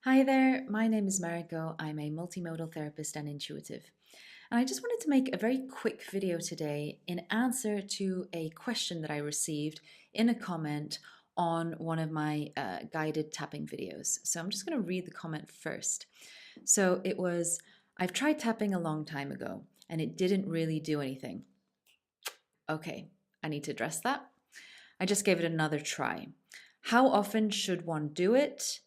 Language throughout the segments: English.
Hi there, my name is Mariko. I'm a multimodal therapist and intuitive. And I just wanted to make a very quick video today in answer to a question that I received in a comment on one of my guided tapping videos. So I'm just going to read the comment first. So it was, I've tried tapping a long time ago and it didn't really do anything. Okay, I need to address that. I just gave it another try. How often should one do it?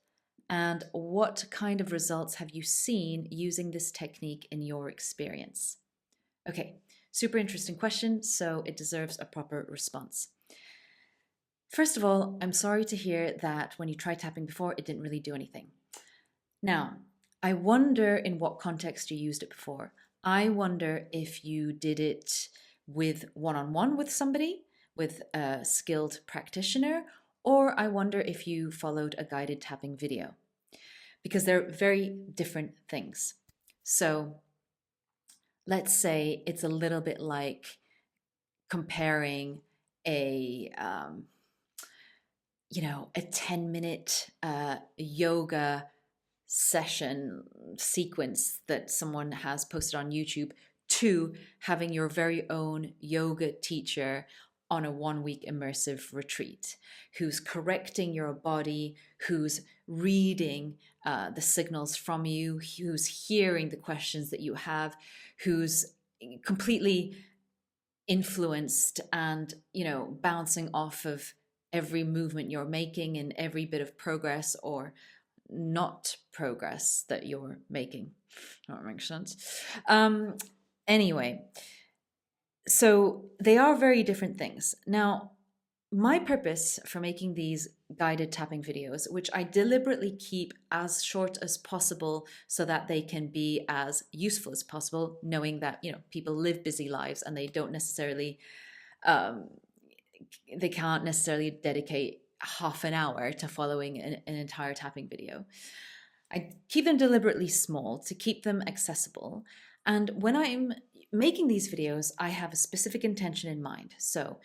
And what kind of results have you seen using this technique in your experience? Okay, super interesting question, so it deserves a proper response. First of all, I'm sorry to hear that when you tried tapping before, it didn't really do anything. Now, I wonder in what context you used it before. I wonder if you did it with one-on-one with somebody, with a skilled practitioner, or I wonder if you followed a guided tapping video, because they're very different things. So let's say it's a little bit like comparing a a 10-minute yoga session sequence that someone has posted on YouTube to having your very own yoga teacher on a 1 week immersive retreat, who's correcting your body, who's reading the signals from you, who's hearing the questions that you have, who's completely influenced and bouncing off of every movement you're making and every bit of progress or not progress that you're making. That makes sense. Anyway, so they are very different things. Now, my purpose for making these guided tapping videos, which I deliberately keep as short as possible so that they can be as useful as possible, knowing that people live busy lives and they don't necessarily they can't necessarily dedicate half an hour to following an entire tapping video. I keep them deliberately small to keep them accessible. And when I'm making these videos, I have a specific intention in mind. So,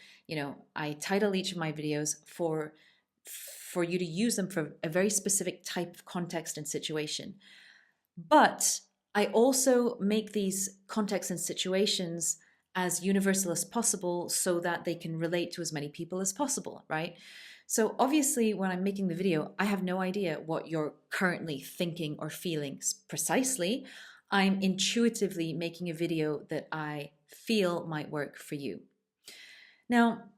I title each of my videos for you to use them for a very specific type of context and situation. But I also make these contexts and situations as universal as possible so that they can relate to as many people as possible, right? So obviously, when I'm making the video, I have no idea what you're currently thinking or feeling precisely. I'm intuitively making a video that I feel might work for you. Now,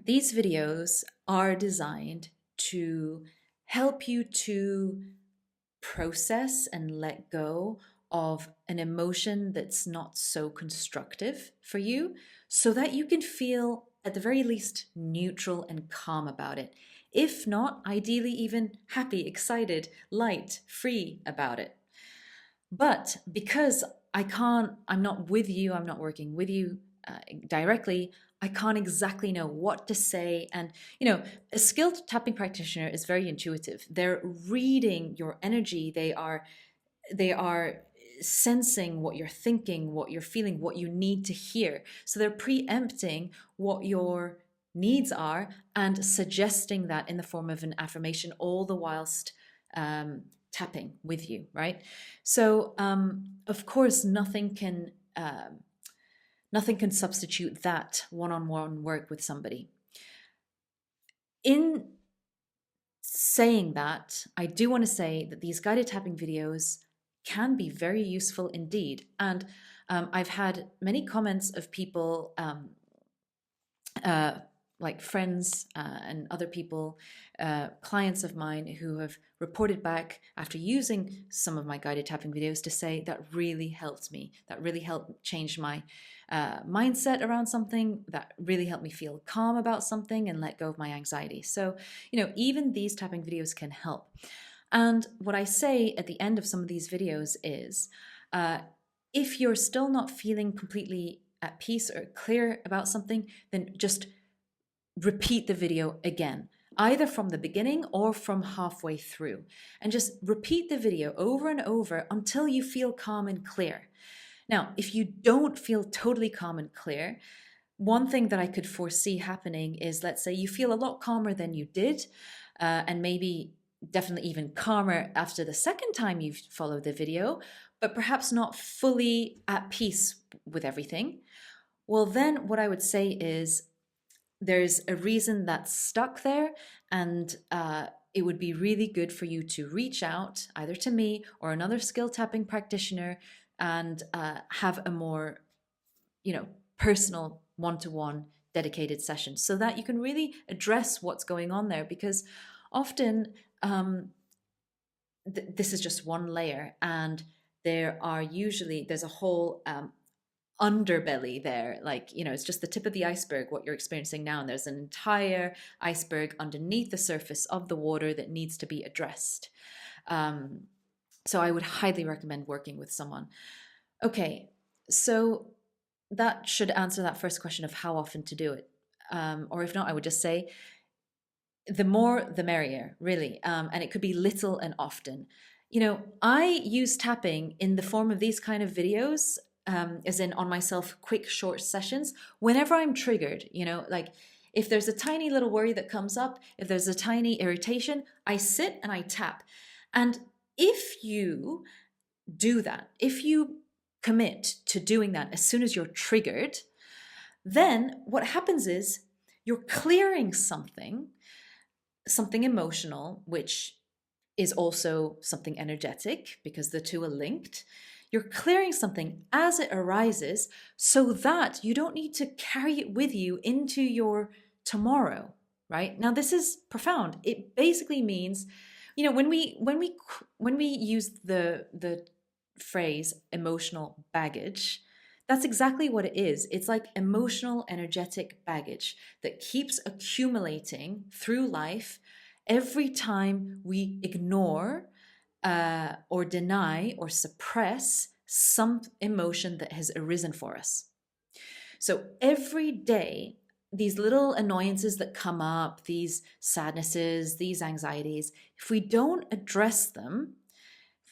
these videos are designed to help you to process and let go of an emotion that's not so constructive for you so that you can feel, at the very least, neutral and calm about it. If not, ideally, even happy, excited, light, free about it. But because I'm not with you, I'm not working with you directly, I can't exactly know what to say. And, a skilled tapping practitioner is very intuitive. They're reading your energy. They are sensing what you're thinking, what you're feeling, what you need to hear. So they're preempting what your needs are and suggesting that in the form of an affirmation, all the whilst tapping with you, right? So of course, nothing can substitute that one-on-one work with somebody. In saying that, I do want to say that these guided tapping videos can be very useful indeed. And I've had many comments of people, like friends and other people, clients of mine who have reported back after using some of my guided tapping videos to say that really helped me, that really helped change my mindset around something, that really helped me feel calm about something and let go of my anxiety. So, even these tapping videos can help. And what I say at the end of some of these videos is, if you're still not feeling completely at peace or clear about something, then just repeat the video again, either from the beginning or from halfway through, and just repeat the video over and over until you feel calm and clear. Now, if you don't feel totally calm and clear, one thing that I could foresee happening is, let's say you feel a lot calmer than you did, and maybe definitely even calmer after the second time you've followed the video, but perhaps not fully at peace with everything, well, then what I would say is there's a reason that's stuck there, and it would be really good for you to reach out either to me or another skill tapping practitioner and have a more, personal one-to-one dedicated session so that you can really address what's going on there, because often this is just one layer, and there's a whole underbelly there, like, it's just the tip of the iceberg what you're experiencing now, and there's an entire iceberg underneath the surface of the water that needs to be addressed. So I would highly recommend working with someone. Okay, so that should answer that first question of how often to do it, or if not, I would just say the more the merrier, really. And it could be little and often. I use tapping in the form of these kind of videos, as in on myself, quick, short sessions, whenever I'm triggered, like if there's a tiny little worry that comes up, if there's a tiny irritation, I sit and I tap. And if you do that, if you commit to doing that as soon as you're triggered, then what happens is you're clearing something emotional, which is also something energetic because the two are linked. You're clearing something as it arises so that you don't need to carry it with you into your tomorrow, right? Now, this is profound. It basically means, when we use the phrase emotional baggage, that's exactly what it is. It's like emotional, energetic baggage that keeps accumulating through life every time we ignore or deny or suppress some emotion that has arisen for us. So every day, these little annoyances that come up, these sadnesses, these anxieties, if we don't address them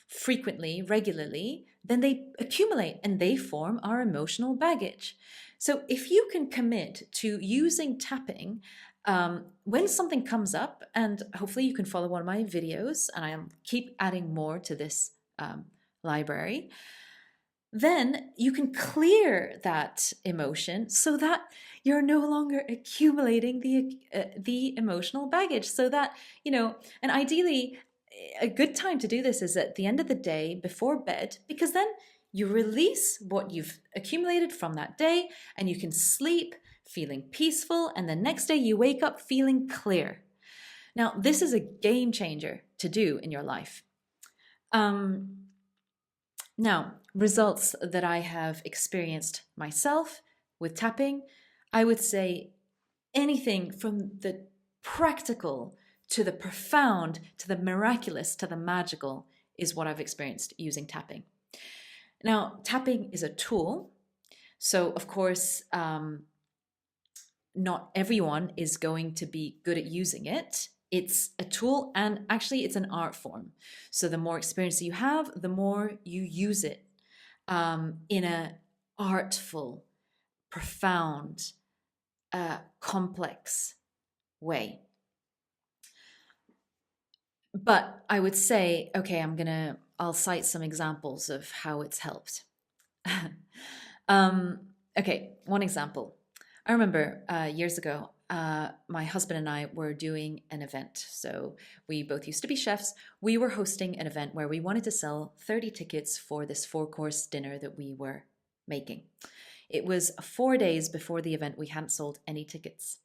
frequently, regularly, then they accumulate and they form our emotional baggage. So if you can commit to using tapping when something comes up, and hopefully you can follow one of my videos, and I keep adding more to this library, then you can clear that emotion so that you're no longer accumulating the emotional baggage. So that, and ideally, a good time to do this is at the end of the day before bed, because then you release what you've accumulated from that day and you can sleep feeling peaceful, and the next day you wake up feeling clear. Now, this is a game changer to do in your life. Now, results that I have experienced myself with tapping, I would say anything from the practical to the profound to the miraculous to the magical is what I've experienced using tapping. Now, tapping is a tool. So, of course, not everyone is going to be good at using it. It's a tool, and actually it's an art form. So the more experience you have, the more you use it in an artful, profound, complex way. But I would say, okay, I'll cite some examples of how it's helped. Okay, one example. I remember years ago, my husband and I were doing an event. So we both used to be chefs. We were hosting an event where we wanted to sell 30 tickets for this 4-course dinner that we were making. It was 4 days before the event. We hadn't sold any tickets.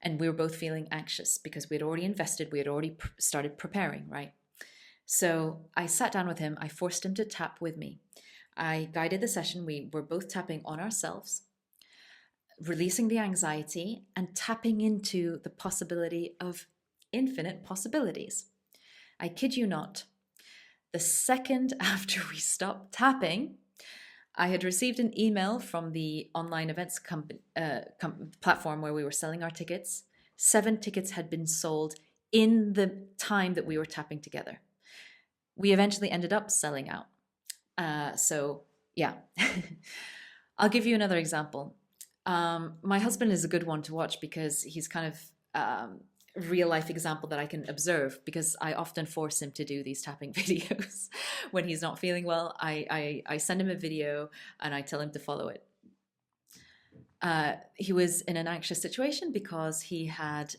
And we were both feeling anxious because we had already invested. We had already started preparing, right? So I sat down with him. I forced him to tap with me. I guided the session. We were both tapping on ourselves, releasing the anxiety and tapping into the possibility of infinite possibilities. I kid you not. The second after we stopped tapping, I had received an email from the online events platform where we were selling our tickets. 7 tickets had been sold in the time that we were tapping together. We eventually ended up selling out. So yeah, I'll give you another example. My husband is a good one to watch because he's kind of real life example that I can observe, because I often force him to do these tapping videos when he's not feeling well. I send him a video and I tell him to follow it. He was in an anxious situation because he had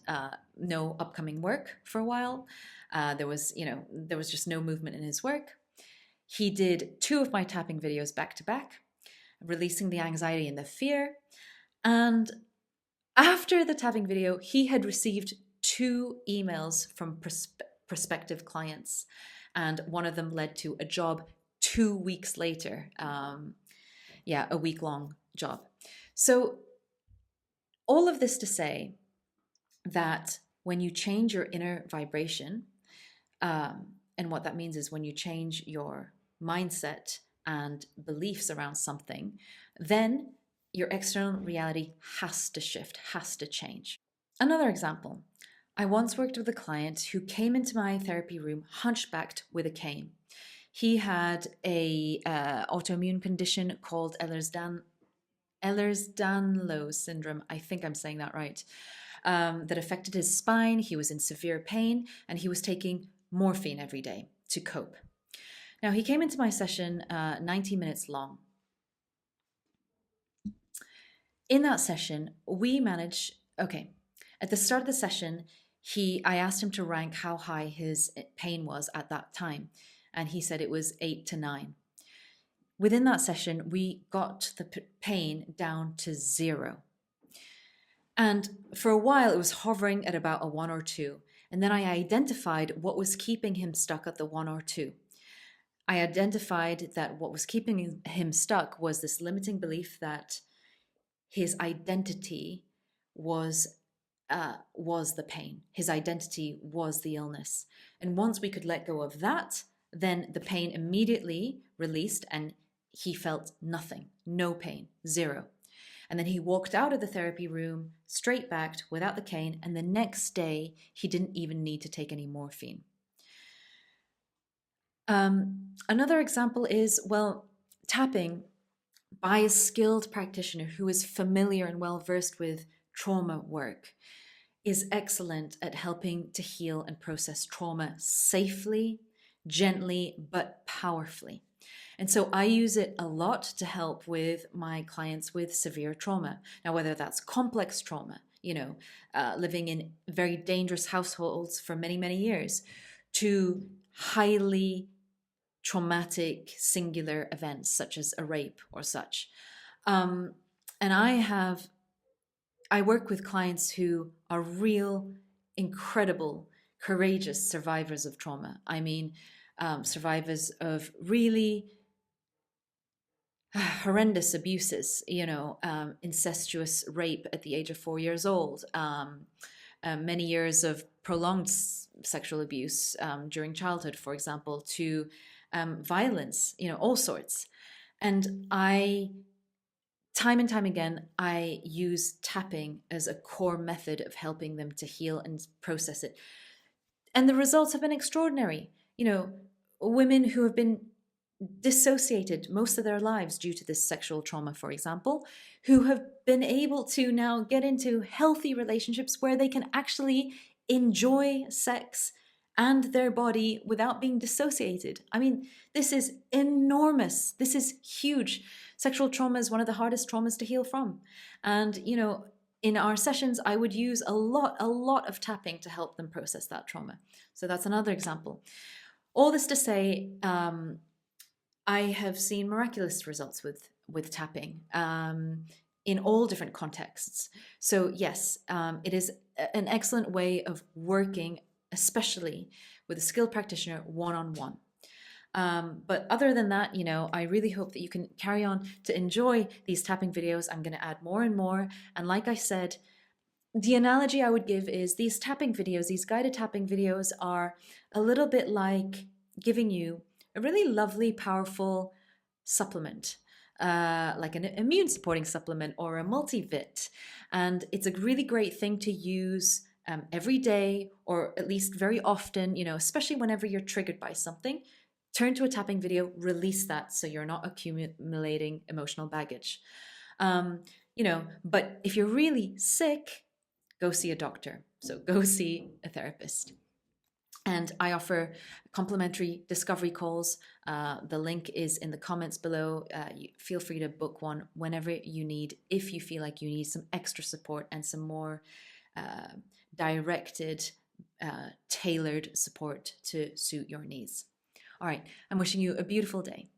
no upcoming work for a while. There was just no movement in his work. He did 2 of my tapping videos back to back, releasing the anxiety and the fear. And after the tapping video, he had received 2 emails from prospective clients, and one of them led to a job 2 weeks later. A week-long job. So all of this to say that when you change your inner vibration, and what that means is when you change your mindset and beliefs around something, then your external reality has to shift, has to change. Another example, I once worked with a client who came into my therapy room hunchbacked with a cane. He had a autoimmune condition called Ehlers-Danlos syndrome. I think I'm saying that right. That affected his spine. He was in severe pain, and he was taking morphine every day to cope. Now, he came into my session 90 minutes long. In that session, we managed, at the start of the session, I asked him to rank how high his pain was at that time, and he said it was 8 to 9. Within that session, we got the pain down to 0. And for a while, it was hovering at about a 1 or 2. And then I identified what was keeping him stuck at the 1 or 2. I identified that what was keeping him stuck was this limiting belief that his identity was the pain. His identity was the illness. And once we could let go of that, then the pain immediately released and he felt nothing, no pain, 0. And then he walked out of the therapy room, straight backed, without the cane, and the next day he didn't even need to take any morphine. Another example is, tapping by a skilled practitioner who is familiar and well-versed with trauma work is excellent at helping to heal and process trauma safely, gently, but powerfully. And so I use it a lot to help with my clients with severe trauma. Now, whether that's complex trauma, living in very dangerous households for many, many years, to highly traumatic singular events such as a rape or such. And I work with clients who are real, incredible, courageous survivors of trauma. I mean, survivors of really horrendous abuses, incestuous rape at the age of 4 years old, many years of prolonged sexual abuse during childhood, for example, to violence, all sorts. And time and time again, I use tapping as a core method of helping them to heal and process it. And the results have been extraordinary. Women who have been dissociated most of their lives due to this sexual trauma, for example, who have been able to now get into healthy relationships where they can actually enjoy sex and their body without being dissociated. I mean, this is enormous. This is huge. Sexual trauma is one of the hardest traumas to heal from. And, in our sessions, I would use a lot of tapping to help them process that trauma. So that's another example. All this to say, I have seen miraculous results with tapping in all different contexts. So yes, it is an excellent way of working, especially with a skilled practitioner one-on-one. But other than that, I really hope that you can carry on to enjoy these tapping videos. I'm going to add more and more. And like I said, the analogy I would give is these tapping videos, these guided tapping videos are a little bit like giving you a really lovely, powerful supplement, like an immune supporting supplement or a multivit. And it's a really great thing to use every day, or at least very often, especially whenever you're triggered by something. Turn to a tapping video, release that so you're not accumulating emotional baggage. But if you're really sick, go see a doctor. So go see a therapist. And I offer complimentary discovery calls. The link is in the comments below. Feel free to book one whenever you need, if you feel like you need some extra support and some more directed, tailored support to suit your needs. All right, I'm wishing you a beautiful day.